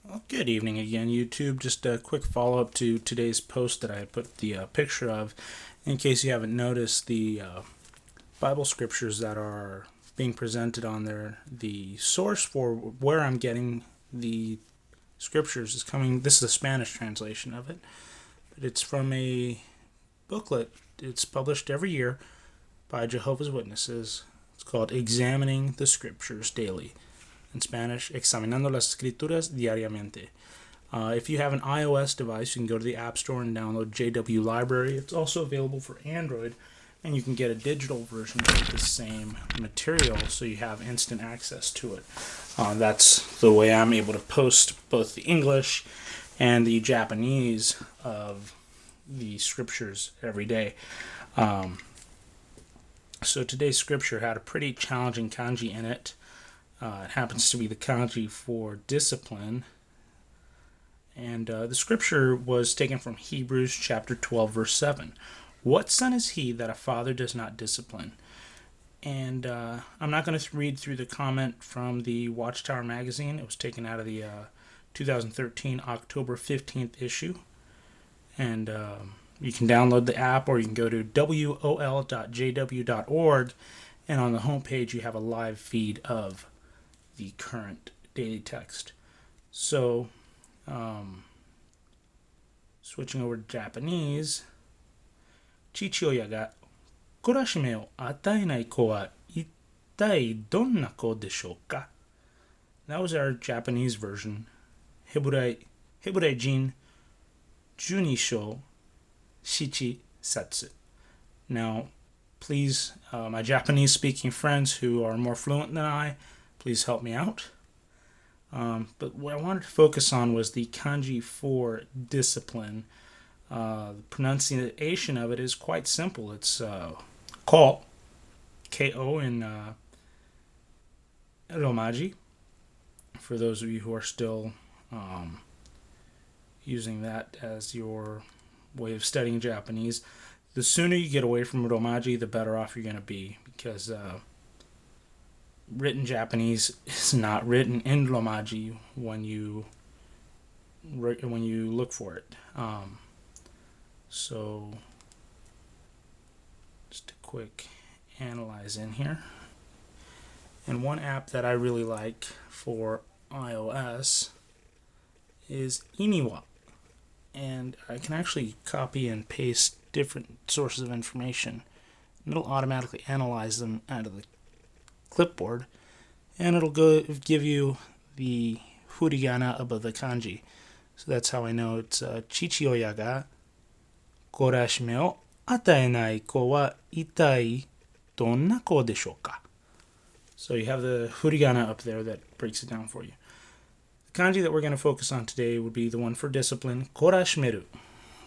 Well, good evening again, YouTube. Just a quick follow up to today's post that I put the picture of. In case you haven't noticed, the Bible scriptures that are being presented on there, the source for where I'm getting the scriptures is coming. This is a Spanish translation of it, but it's from a booklet. It's published every year by Jehovah's Witnesses. It's called Examining the Scriptures Daily. In Spanish, Examinando las Escrituras Diariamente. If you have an iOS device, you can go to the App Store and download JW Library. It's also available for Android, and you can get a digital version of the same material so you have instant access to it. That's the way I'm able to post both the English and the Japanese of the scriptures every day. So today's scripture had a pretty challenging kanji in it. It happens to be the kanji for discipline. And the scripture was taken from Hebrews chapter 12, verse 7. What son is he that a father does not discipline? And I'm not going to read through the comment from the Watchtower magazine. It was taken out of the 2013 October 15th issue. And you can download the app, or you can go to wol.jw.org. And on the homepage, you have a live feed of the current daily text. So, switching over to Japanese, Chichioya ga kurashime o ataenai ko wa ittai donna ko deshou ka? That was our Japanese version. Hiburei-jin Junisho Shichi Setsu. Now, please, my Japanese-speaking friends who are more fluent than I, please help me out. But what I wanted to focus on was the kanji for discipline. The pronunciation of it is quite simple. It's ko, K-O in Romaji, for those of you who are still using that as your way of studying Japanese. The sooner you get away from Romaji, the better off you're going to be, because written Japanese is not written in Romaji when you look for it. So just a quick analyze in here. And one app that I really like for iOS is Iniwa. And I can actually copy and paste different sources of information, and it'll automatically analyze them out of the clipboard, and it'll give you the furigana above the kanji. So that's how I know it's Chichioya ga korashime o ataenai ko wa ittai donna ko deshou ka? So you have the furigana up there that breaks it down for you. The kanji that we're going to focus on today would be the one for discipline, korashimeru.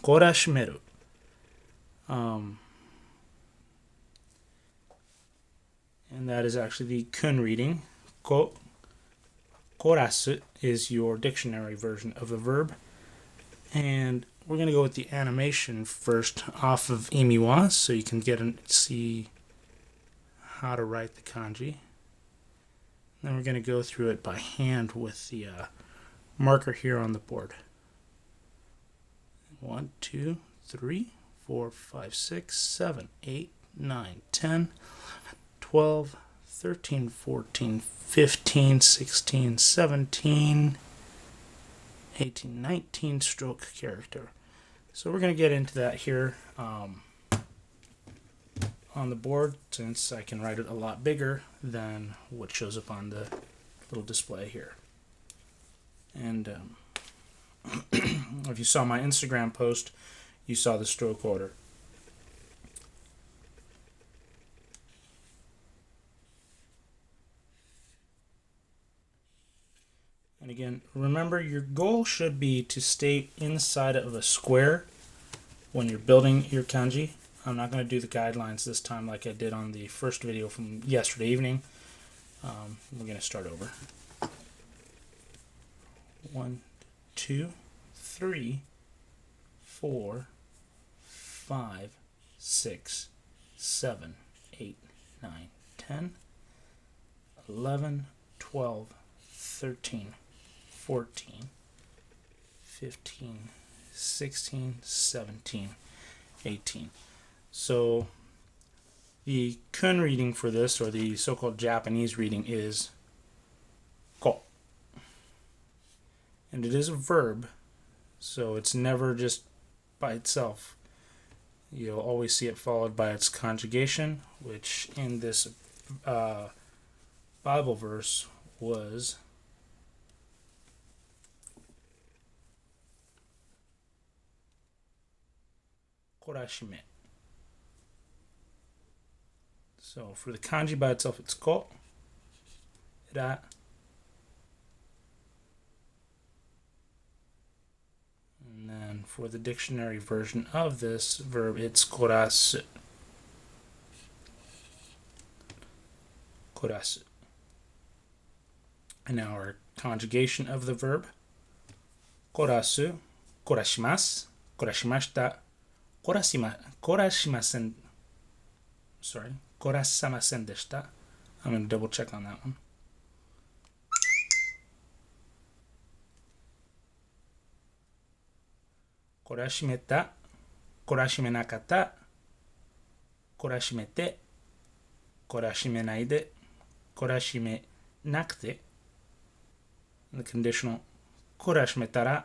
Korashimeru. And that is actually the kun reading. Korasu is your dictionary version of a verb. And we're going to go with the animation first off of Imiwa, so you can see how to write the kanji. Then we're going to go through it by hand with the marker here on the board. 1, 2, 3, 4, 5, 6, 7, 8, 9, 10, 12, 13, 14, 15, 16, 17, 18, 19 stroke character. So we're going to get into that here on the board, since I can write it a lot bigger than what shows up on the little display here. And if you saw my Instagram post, you saw the stroke order. And again, remember, your goal should be to stay inside of a square when you're building your kanji. I'm not going to do the guidelines this time like I did on the first video from yesterday evening. We're going to start over. 1, 2, 3, 4, 5, 6, 7, 8, 9, 10, 11, 12, 13, 14, 15, 16, 17, 18. So the kun reading for this, or the so-called Japanese reading, is ko. And it is a verb, so it's never just by itself. You'll always see it followed by its conjugation, which in this Bible verse was korashime. So for the kanji by itself, it's ko, ra. And then for the dictionary version of this verb, it's korasu. Korasu. And now our conjugation of the verb, korasu, korashimasu, korashimashita, korashimasen. Sorry, korasamasen deshita. I'm going to double check on that one. Korashimeta, korashimenakata, korashimete, korashimenaide, korashimenakute. The conditional korashimetara,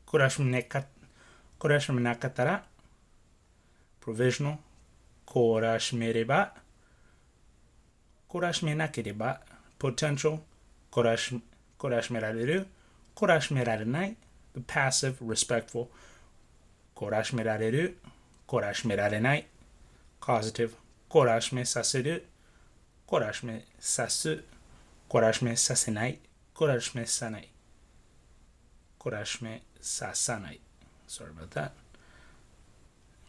korashimenakatara. Provisional korashimereba, korashimenakereba. Potential korashimerareru, korashimerarenai. The passive, respectful, korashimerareru, korashimerarenai. Causative, korashime saseru, korashime sasu, korashime sasenai, korashime sanai, korashime sasanai. Sorry about that.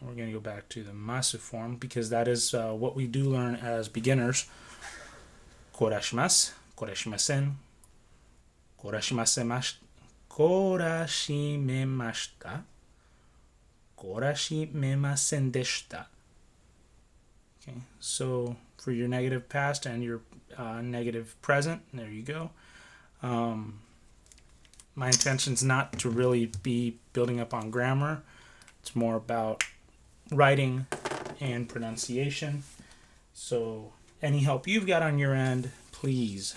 We're going to go back to the masu form because that is what we do learn as beginners. Korashimasu, korashimasen, korashimashita, korashimemasen deshita. Okay, so for your negative past and your negative present, there you go. My intention is not to really be building up on grammar. It's more about writing and pronunciation. So any help you've got on your end, please,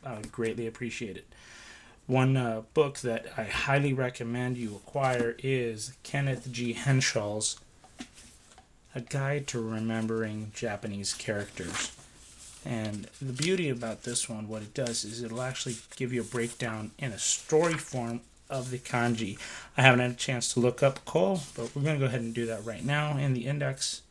I would greatly appreciate it. One book that I highly recommend you acquire is Kenneth G. Henshall's A Guide to Remembering Japanese Characters. And the beauty about this one, what it does is it'll actually give you a breakdown in a story form of the kanji. I haven't had a chance to look up ko, but we're going to go ahead and do that right now in the index.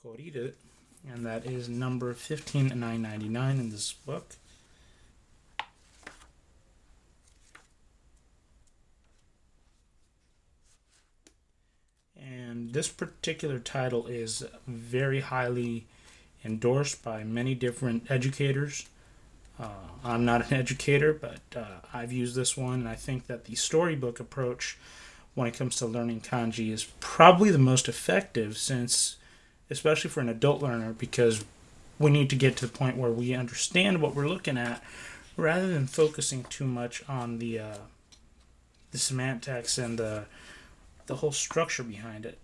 Koriru, and that is number 15999 in this book. And this particular title is very highly endorsed by many different educators. I'm not an educator, but I've used this one, and I think that the storybook approach when it comes to learning kanji is probably the most effective, since especially for an adult learner, because we need to get to the point where we understand what we're looking at rather than focusing too much on the semantics and the whole structure behind it.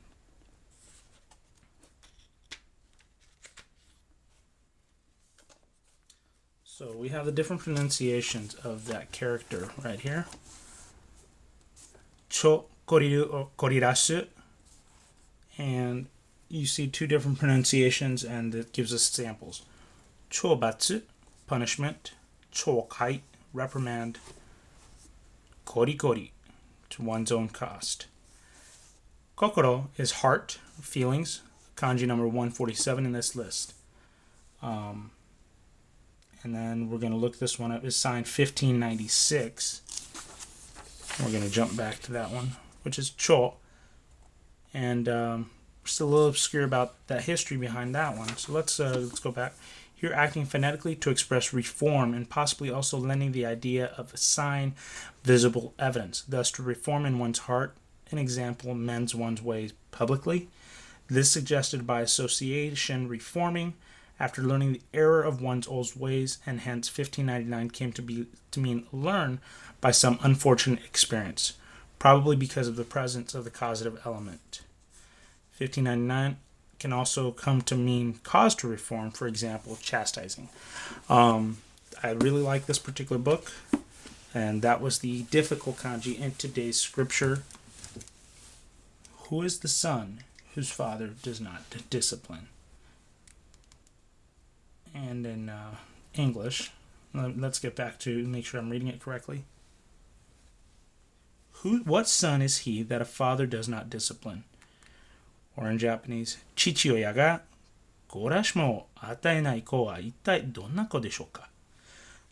So we have the different pronunciations of that character right here. Cho, koriru, or korirashu. And you see two different pronunciations, and it gives us samples. Chobatsu, punishment. Chokai, reprimand. Korikori, to one's own cost. Kokoro is heart, feelings. Kanji number 147 in this list. And then we're going to look this one up. It's signed 1596. We're going to jump back to that one, which is Cho. And still a little obscure about that history behind that one. So let's go back. Here acting phonetically to express reform and possibly also lending the idea of a sign, visible evidence, thus to reform in one's heart, an example, mends one's ways publicly. This suggested by association reforming after learning the error of one's old ways, and hence 1599 came to mean learn by some unfortunate experience, probably because of the presence of the causative element. 1599 can also come to mean cause to reform, for example, chastising. I really like this particular book, and that was the difficult kanji in today's scripture. Who is the son whose father does not discipline? And in English, let's get back to make sure I'm reading it correctly. What son is he that a father does not discipline? Or in Japanese, 父親が懲らしめを与えない子は一体どんな子でしょうか?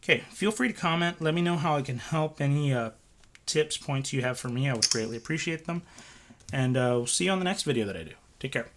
Okay, feel free to comment. Let me know how I can help. Any tips, points you have for me, I would greatly appreciate them. And we'll see you on the next video that I do. Take care.